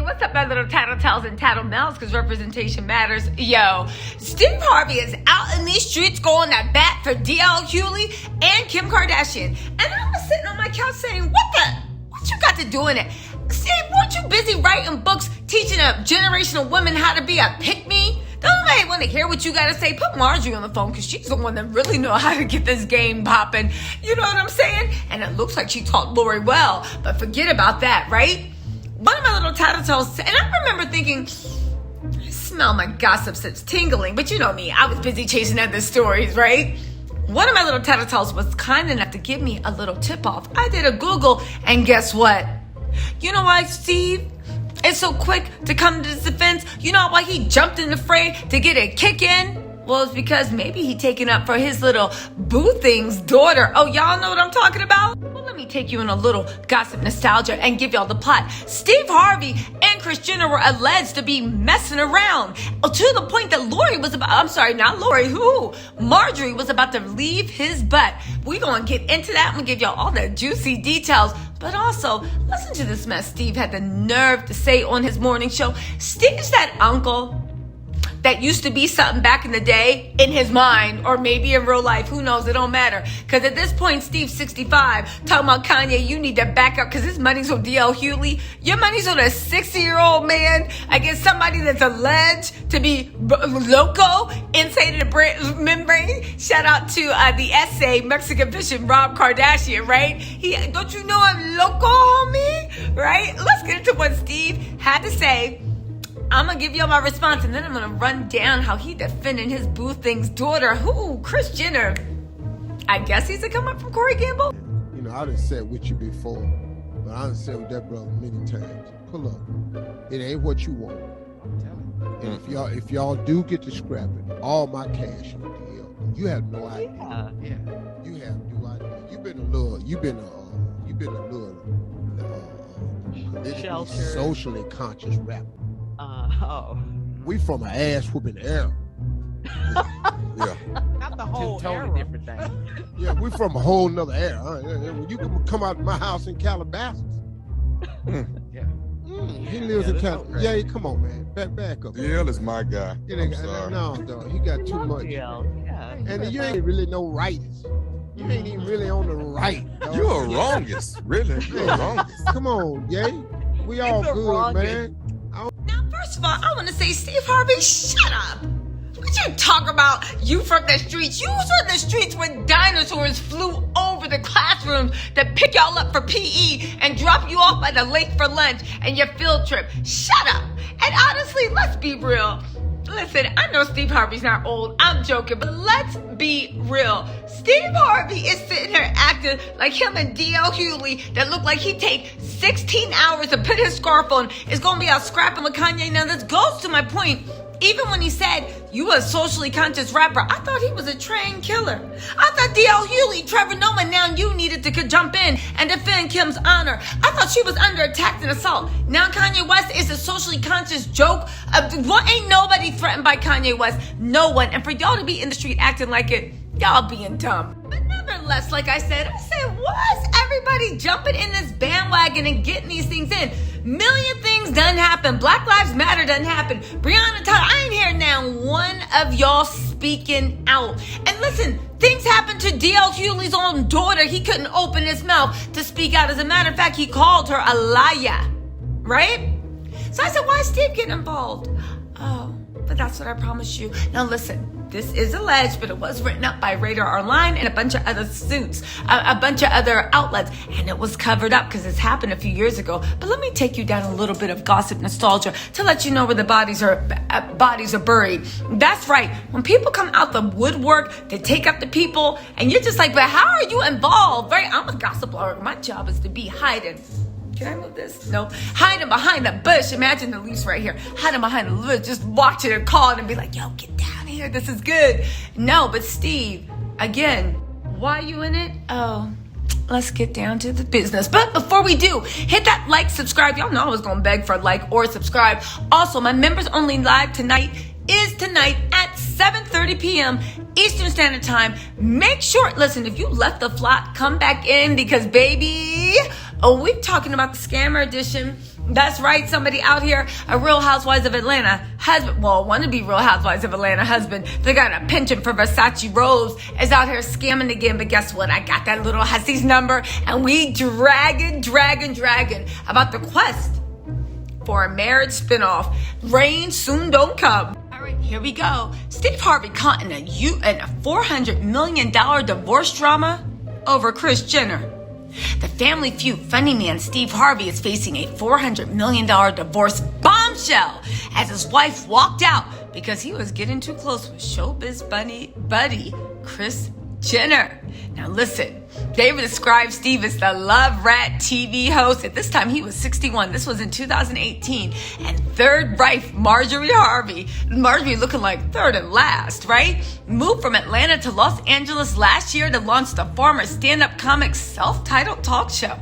What's up, my little Tattle Tells and Tattle Tells? Because representation matters. Yo, Steve Harvey is out in these streets going at bat for D.L. Hughley and Kim Kardashian. And I was sitting on my couch saying, what you got to do in it? Steve, weren't you busy writing books teaching a generation of women how to be a pick-me? Don't nobody want to hear what you got to say. Put Marjorie on the phone because she's the one that really know how to get this game popping. You know what I'm saying? And it looks like she taught Lori well. But forget about that, right? One of my little Tattle Tells, and I remember thinking, I smell my gossip that's tingling. But you know me, I was busy chasing other stories, right? One of my little Tattle Tells was kind enough to give me a little tip-off. I did a Google, and guess what? You know why Steve is so quick to come to this defense? You know why he jumped in the fray to get a kick in? Well, it's because maybe he taken up for his little boo thing's daughter. Oh, y'all know what I'm talking about? Well, let me take you in a little gossip nostalgia and give y'all the plot. Steve Harvey and Kris Jenner were alleged to be messing around to the point that Marjorie was about to leave his butt. We're going to get into that. I'm going to give y'all all the juicy details. But also, listen to this mess Steve had the nerve to say on his morning show. Steve's that uncle that used to be something back in the day in his mind, or maybe in real life. Who knows? It don't matter. Because at this point, Steve's 65. Talking about Kanye, you need to back up because his money's on D.L. Hughley. Your money's on a 60-year-old man against somebody that's alleged to be loco inside of the membrane. Shout out to the essay, Mexican fishing Rob Kardashian, right? Don't you know I'm loco, homie? Right? Let's get into what Steve had to say. I'm going to give y'all my response, and then I'm going to run down how he defended his boo thing's daughter. Who? Kris Jenner. I guess he's a come up from Corey Gamble. You know, I done said with you before, but I done said with that brother many times. Pull up. It ain't what you want. And if y'all do get to scrapping, all my cash on the deal. You have no idea. Yeah. You have no idea. You've been a little politically, socially conscious rapper. We from an ass whooping era. Yeah. Not the whole totally different thing. Yeah, we from a whole nother era. When you can come out of my house in Calabasas. Yeah. He lives in Calabasas. Yeah, come on, man. Back up. DL is my guy. I'm sorry. No, dog. He got too much. Yeah. And you ain't really no rightist. You ain't even really on the right. Dog. You are wrongest, really. You are wrongest. Come on, Yay. We all good, wrongest. Man. Now, first of all, I want to say, Steve Harvey, shut up. What you talk about? You from the streets. You was from the streets when dinosaurs flew over the classrooms to pick y'all up for PE and drop you off by the lake for lunch and your field trip. Shut up. And honestly, let's be real. Listen, I know Steve Harvey's not old. I'm joking, but let's be real. Steve Harvey is sitting here acting like him and D.L. Hughley that look like he'd take 16 hours to put his scarf on is going to be out scrapping with Kanye. Now, this goes to my point. Even when he said, you a socially conscious rapper, I thought he was a trained killer. I thought D.L. Hughley, Trevor Noone, now you needed to jump in and defend Kim's honor. I thought she was under attack and assault. Now Kanye West is a socially conscious joke. Ain't nobody threatened by Kanye West. No one. And for y'all to be in the street acting like it, y'all being dumb. But nevertheless, like I said, why is everybody jumping in this bandwagon and getting these things in? Million things done happen. Black Lives Matter done happen. Breonna Taylor, I ain't hear now one of y'all speaking out. And listen, things happened to D.L. Hughley's own daughter. He couldn't open his mouth to speak out. As a matter of fact, he called her a liar. Right? So I said, why is Steve getting involved? Oh, but that's what I promised you. Now listen. This is alleged, but it was written up by Radar Online and a bunch of other suits, a bunch of other outlets, and it was covered up because it's happened a few years ago. But let me take you down a little bit of gossip nostalgia to let you know where the bodies are buried. That's right. When people come out the woodwork to take up the people, and you're just like, but how are you involved? Right? I'm a gossip blogger. My job is to be hiding. Can I move this? No. Hiding behind the bush. Imagine the leaves right here. Hiding behind the bush. Just watching her call and be like, yo, get down here. This is good. No, but Steve, again, why are you in it? Oh, let's get down to the business. But before we do, hit that like, subscribe. Y'all know I was going to beg for a like or subscribe. Also, my members only live tonight is tonight at 7:30 p.m. Eastern Standard Time. Make sure, listen, if you left the flock, come back in because, baby, we're talking about the Scammer Edition. That's right, somebody out here, a Real Housewives of Atlanta husband, well, wannabe Real Housewives of Atlanta husband, they got a penchant for Versace robes, is out here scamming again. But guess what? I got that little hussy's number, and we dragging about the quest for a marriage spinoff. Rain soon don't come. All right, here we go. Steve Harvey caught in a $400 million divorce drama over Kris Jenner. The Family Feud funny man Steve Harvey is facing a $400 million divorce bombshell as his wife walked out because he was getting too close with showbiz buddy Kris Jenner. Now listen, David described Steve as the Love Rat TV host. At this time, he was 61. This was in 2018. And third wife, Marjorie looking like third and last, right? Moved from Atlanta to Los Angeles last year to launch the former stand-up comic's self-titled talk show.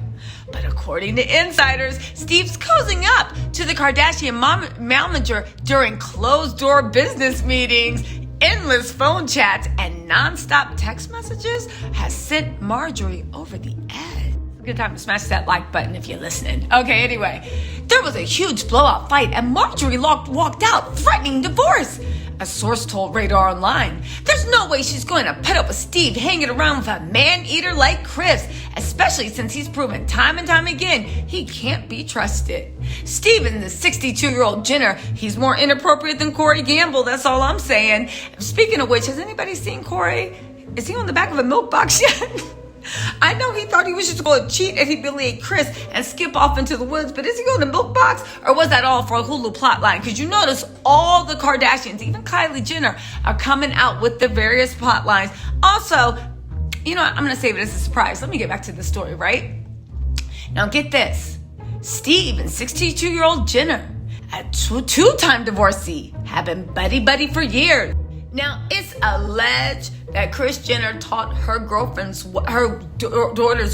But according to insiders, Steve's cozying up to the Kardashian manager during closed-door business meetings. Endless phone chats and non-stop text messages has sent Marjorie over the edge. It's a good time to smash that like button if you're listening. Okay, anyway, there was a huge blowout fight and Marjorie walked out threatening divorce. A source told Radar Online, there's no way she's going to put up with Steve hanging around with a man-eater like Kris, especially since he's proven time and time again he can't be trusted. Steve and the 62-year-old Jenner, he's more inappropriate than Corey Gamble, that's all I'm saying. Speaking of which, has anybody seen Corey? Is he on the back of a milk box yet? I know he thought he was just going to cheat and humiliate Kris and skip off into the woods, but is he on the milk box or was that all for a Hulu plotline? Because you notice all the Kardashians, even Kylie Jenner, are coming out with the various plotlines. Also, you know what? I'm going to save it as a surprise. Let me get back to the story, right? Now get this. Steve and 62-year-old Jenner, a two-time divorcee, have been buddy for years. Now, it's alleged that Kris Jenner taught her daughters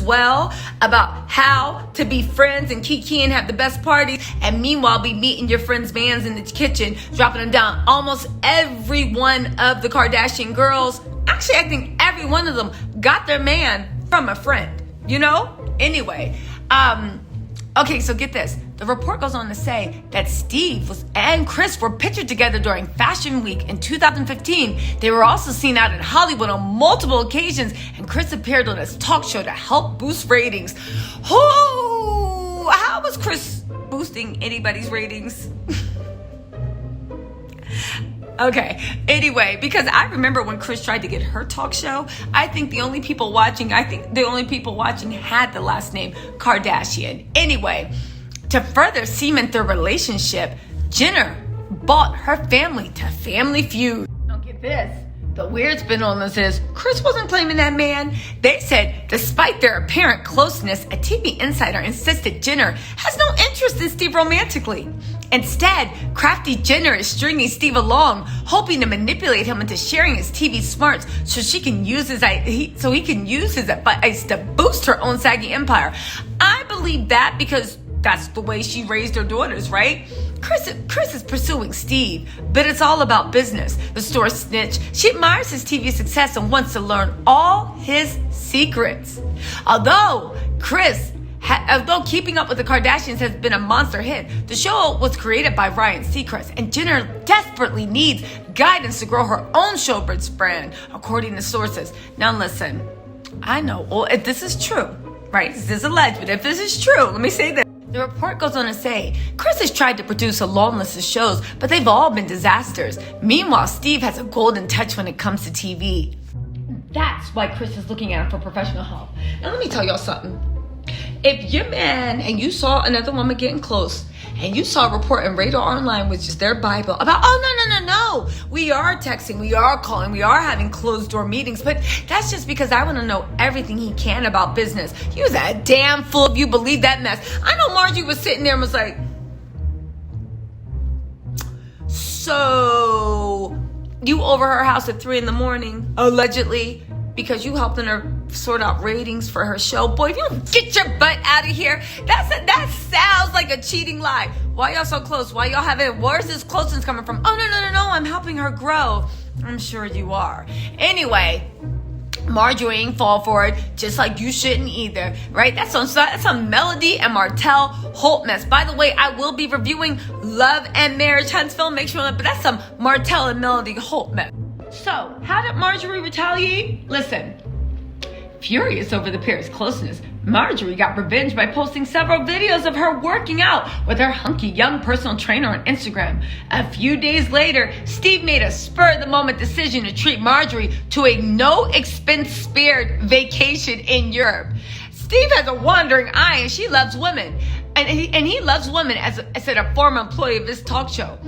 well about how to be friends and kiki and have the best parties, and meanwhile be meeting your friends' mans in the kitchen, dropping them down. Almost every one of the Kardashian girls, actually I think every one of them, got their man from a friend, you know? Anyway, okay, so get this. The report goes on to say that Steve and Kris were pictured together during Fashion Week in 2015. They were also seen out in Hollywood on multiple occasions, and Kris appeared on his talk show to help boost ratings. How was Kris boosting anybody's ratings? Okay, anyway, because I remember when Kris tried to get her talk show, I think the only people watching had the last name Kardashian. Anyway, to further cement their relationship, Jenner bought her family to Family Feud. Now get this. The weird spin on this is Kris wasn't claiming that man. They said despite their apparent closeness, a TV insider insisted Jenner has no interest in Steve romantically. Instead, crafty Jenner is stringing Steve along, hoping to manipulate him into sharing his TV smarts so he can use his advice to boost her own saggy empire. I believe that because that's the way she raised her daughters, right? Kris is pursuing Steve, but it's all about business. The store snitch, she admires his TV success and wants to learn all his secrets. Although Keeping Up with the Kardashians has been a monster hit, the show was created by Ryan Seacrest, and Jenner desperately needs guidance to grow her own showbiz brand, according to sources. Now listen, I know, well, if this is true, right? This is alleged, but if this is true, let me say this. The report goes on to say, Kris has tried to produce a long list of shows, but they've all been disasters. Meanwhile, Steve has a golden touch when it comes to TV. That's why Kris is looking at him for professional help. Now let me tell y'all something. If you're man and you saw another woman getting close, and you saw a report in Radar Online, which is their Bible, about, no, we are texting, we are calling, we are having closed door meetings, but that's just because I want to know everything he can about business. You was a damn fool if you believe that mess. I know Margie was sitting there and was like, so you over her house at 3 a.m, allegedly, because you helping her sort out ratings for her show. Boy, if you don't get your butt out of here, that sounds like a cheating lie. Why y'all so close? Why y'all having, where's this closeness coming from? Oh, no, I'm helping her grow. I'm sure you are. Anyway, Marjorie ain't fall for it, just like you shouldn't either, right? That's on Melody and Martell Holt mess. By the way, I will be reviewing Love and Marriage Huntsville. Make sure, but that's some Martell and Melody Holt mess. So, how did Marjorie retaliate? Listen, furious over the pair's closeness, Marjorie got revenge by posting several videos of her working out with her hunky young personal trainer on Instagram. A few days later, Steve made a spur-of-the-moment decision to treat Marjorie to a no-expense-spared vacation in Europe. Steve has a wandering eye and she loves women. And he loves women, as said a former employee of this talk show.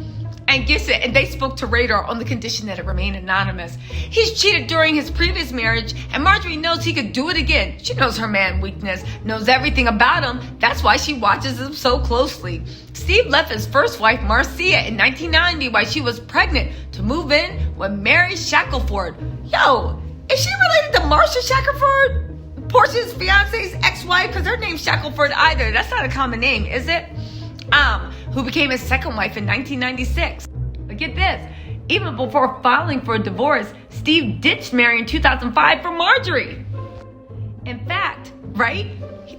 And gets it, and they spoke to Radar on the condition that it remain anonymous. He's cheated during his previous marriage, and Marjorie knows he could do it again. She knows her man weakness, knows everything about him. That's why she watches him so closely. Steve left his first wife, Marcia, in 1990 while she was pregnant to move in with Mary Shackelford. Yo, is she related to Marcia Shackelford? Portia's fiance's ex-wife? Because her name's Shackelford either. That's not a common name, is it? Who became his second wife in 1996. But get this, even before filing for a divorce, Steve ditched Mary in 2005 for Marjorie. In fact, right,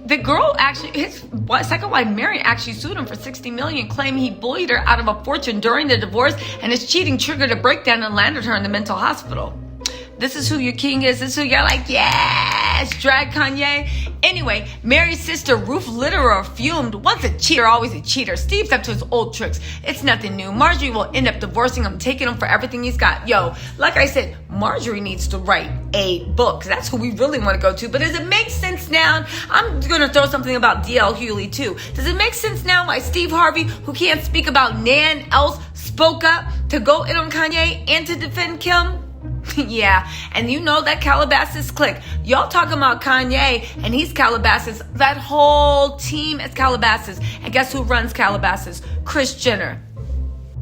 the girl actually, his second wife Mary actually sued him for $60 million, claiming he bullied her out of a fortune during the divorce, and his cheating triggered a breakdown and landed her in the mental hospital. This is who your king is. This is who you're like, yes, drag Kanye. Anyway, Mary's sister, Ruth Litterer, fumed. Once a cheater, always a cheater. Steve's up to his old tricks. It's nothing new. Marjorie will end up divorcing him, taking him for everything he's got. Yo, like I said, Marjorie needs to write a book. That's who we really want to go to. But does it make sense now? I'm going to throw something about D.L. Hughley, too. Does it make sense now why Steve Harvey, who can't speak about noone else, spoke up to go in on Kanye and to defend Kim? Yeah, and you know that Calabasas clique. Y'all talking about Kanye, and he's Calabasas. That whole team is Calabasas. And guess who runs Calabasas? Kris Jenner.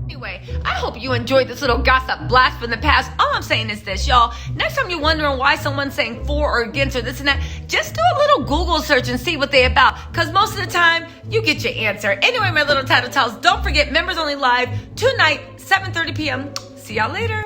Anyway, I hope you enjoyed this little gossip blast from the past. All I'm saying is this, y'all. Next time you're wondering why someone's saying for or against or this and that, just do a little Google search and see what they're about. Because most of the time, you get your answer. Anyway, my little Tattle Tells, don't forget, members only live tonight, 7:30 p.m. See y'all later.